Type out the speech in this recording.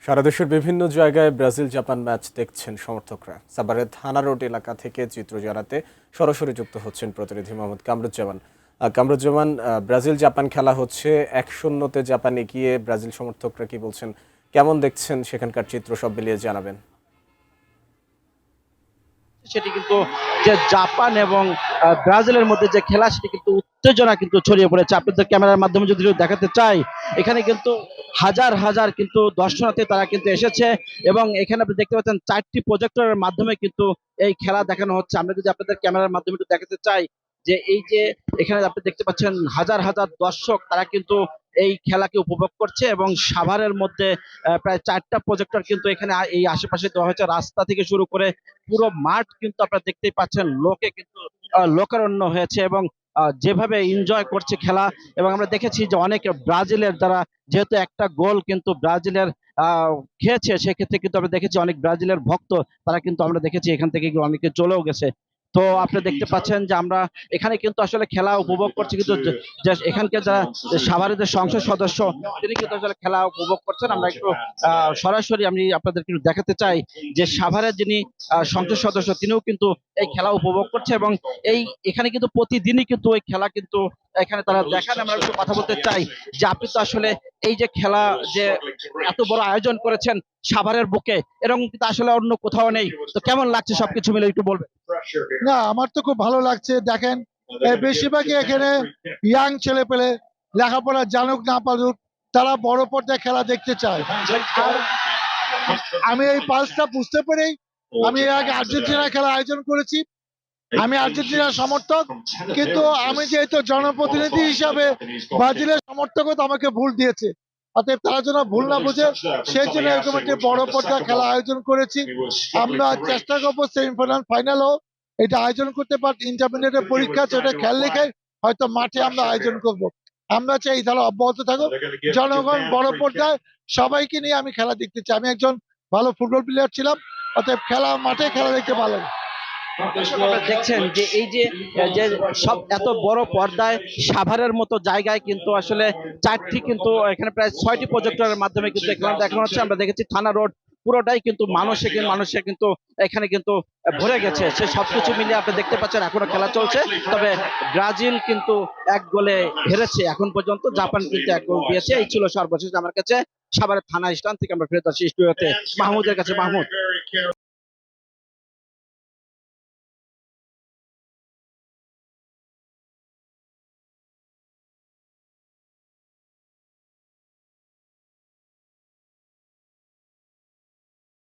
সারা দেশের বিভিন্ন জায়গায় ব্রাজিল জাপান ম্যাচ দেখছেন সমর্থকরা। সাভারের থানা রোড এলাকা থেকে চিত্র জানাতে সরাসরি যুক্ত হচ্ছেন প্রতিনিধি মোহাম্মদ কামরুজ্জামান। কামরুজ্জামান, ব্রাজিল জাপান খেলা হচ্ছে, 1-0-তে জাপান এগিয়ে। ব্রাজিল সমর্থকরা কি বলছেন, কেমন দেখছেন সেখানকার চিত্র, সব মিলিয়ে জানাবেন। সেটি কিন্তু যে জাপান এবং ব্রাজিলের মধ্যে যে খেলা, সেটি কিন্তু উত্তেজনা কিন্তু ছড়িয়ে পড়েছে। আপনাদের ক্যামেরার মাধ্যমে যদি দেখাতে চাই, এখানে কিন্তু হাজার হাজার কিন্তু দর্শনার্থী তারা কিন্তু এসেছে এবং এখানে আপনি দেখতে পাচ্ছেন 4টি প্রজেক্টরের মাধ্যমে কিন্তু এই খেলা দেখানো হচ্ছে। আমরা যদি আপনাদের ক্যামেরার মাধ্যমে একটু দেখাতে চাই, যে এই যে এখানে আপনি দেখতে পাচ্ছেন হাজার হাজার দর্শক তারা কিন্তু এই খেলাকে উপভোগ করছে এবং সাভারের মধ্যে প্রায় 4টা প্রজেক্টর কিন্তু এখানে এই আশেপাশে দেওয়া হয়েছে। রাস্তা থেকে শুরু করে পুরো মাঠ কিন্তু আপনারা দেখতেই পাচ্ছেন, লোকে কিন্তু লোকারণ্য হয়েছে এবং যেভাবে এনজয় করছে খেলা। এবং আমরা দেখেছি যে অনেক ব্রাজিলের যারা, যেহেতু একটা গোল কিন্তু ব্রাজিলের খেয়েছে, সেক্ষেত্রে কিন্তু আমরা দেখেছি অনেক ব্রাজিলের ভক্ত তারা কিন্তু আমরা দেখেছি এখান থেকে অনেকে চলেও গেছে। তো আপনি দেখতে পাচ্ছেন যে আমরা এখানে কিন্তু আসলে খেলা উপভোগ করছি, কিন্তু এখানকার যারা সাভারের যে সংসদ সদস্য, তিনি কিন্তু আসলে খেলা উপভোগ করছেন। আমরা একটু সরাসরি আমি আপনাদেরকে একটু দেখাতে চাই যে সাভারের যিনি সংসদ সদস্য, তিনিও কিন্তু এই খেলা উপভোগ করছে এবং এখানে কিন্তু প্রতিদিনই কিন্তু ওই খেলা কিন্তু এখানে তারা দেখান। আমরা একটু কথা বলতে চাই যে আপনি তো আসলে এই যে খেলা, যে এত বড় আয়োজন করেছেন সাভারের বুকে, এরকম কিন্তু আসলে অন্য কোথাও নেই, তো কেমন লাগছে সবকিছু মিলে একটু বলবেন? না, আমার তো খুব ভালো লাগছে। দেখেন, বেশিরভাগই এখানে ইয়াং ছেলে পেলে, লেখাপড়া জানুক না পারুক, তারা বড় পর্দায় খেলা দেখতে চায়। আর আমি এই পালসটা বুঝতে পেরেই আমি এর আগে আর্জেন্টিনা খেলা আয়োজন করেছি। আমি আর্জেন্টিনার সমর্থক, কিন্তু আমি যেহেতু জনপ্রতিনিধি হিসাবে ব্রাজিলের সমর্থকও তো আমাকে ভুল দিয়েছে। অতএব তারা যেন ভুল না বুঝে, সেই জন্য এরকম একটি বড় পর্দায় খেলা আয়োজন করেছি। আমরা চেষ্টা করবো সেমিফাইনাল ফাইনালও এটা আয়োজন করতে পারি। ইন্টারমিডিয়েটের পরীক্ষা সেটা খেয়াল রেখে হয়তো মাঠে আমরা আয়োজন করব। আমরা চাই এই খেলা অব্যাহত থাকুক। জনগণ বড় পর্দায় সবাইকে নিয়ে আমি খেলা দেখতে চাই। আমি একজন ভালো ফুটবল প্লেয়ার ছিলাম, অতএব খেলা মাঠে খেলা দেখতে ভালো। আপনারা দেখছেন যে এই যে যে সব এত বড় পর্দায় সাভারের মতো জায়গায় কিন্তু আসলে 4টি কিন্তু এখানে প্রায় 6টি প্রজেক্টরের মাধ্যমে কিন্তু এখানে দেখানো হচ্ছে। আমরা দেখেছি থানা রোড পুরোটাই কিন্তু মানুষে কিন্তু এখানে কিন্তু ভরে গেছে। সে সবকিছু মিলিয়ে আপনি দেখতে পাচ্ছেন এখনো খেলা চলছে, তবে ব্রাজিল কিন্তু 1 গোলে হেরেছে এখন পর্যন্ত, জাপান কিন্তু 1 গোল দিয়েছে। এই ছিল সর্বশেষ আমার কাছে সাভারের থানা স্ট্যান্ড থেকে আমরা ফেরত আসি স্টুডিওতে মাহমুদের কাছে। মাহমুদ।